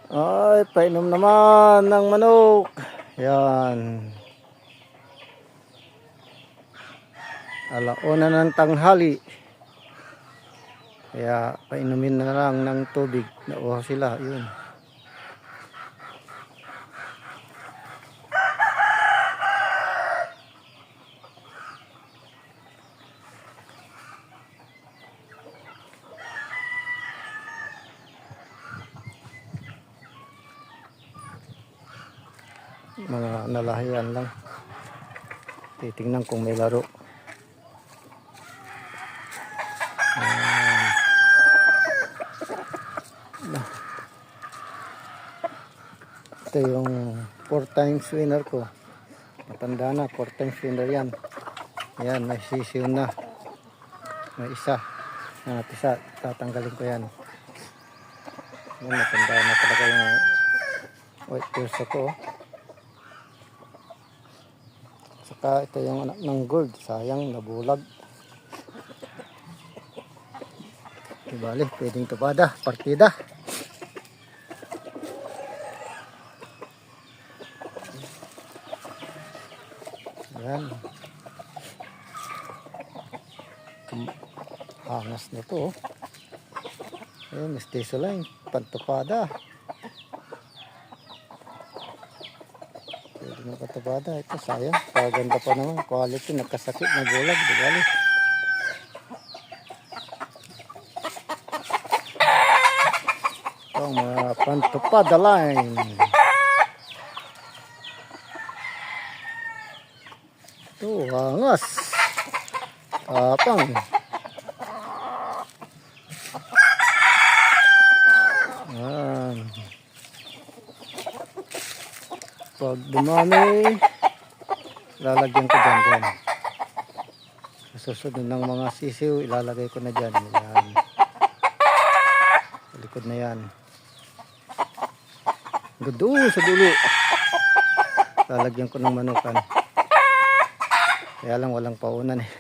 Ay, painom naman ng manok. Yan. Alauna ng tanghali. Kaya painumin na lang ng tubig. Nauhaw sila. Yun. Mga nalahian lang. Titingnan kung may laro. Ito yung 4 times winner ko. Matanda na, 4 times winner yan. Ayan, may sisiw na. May isa. Isa, tatanggalin ko yan. Ayan, matanda na talaga yung white purse ko. Saka ito yung anak ng gold. Sayang, nabulag. Ibali, pwedeng tupada, partida. Ayan. Hangas nito. Ayan, mestizo lang. Pantupada. Pwede na patupada. Ito, sayang. Paganda pa naman. Quality, nagkasakit, nabulag. Ibali. Ito ang mga pantupada line. Ito, hangas. Tapang. Ayan. Pag dumami, lalagyan ko dyan. Susunod ng mga sisiw, ilalagay ko na dyan. Ayan. Sa likod na yan. Doon sa dulo. Lalagyan ko ng manukan. Kaya lang walang paunan eh.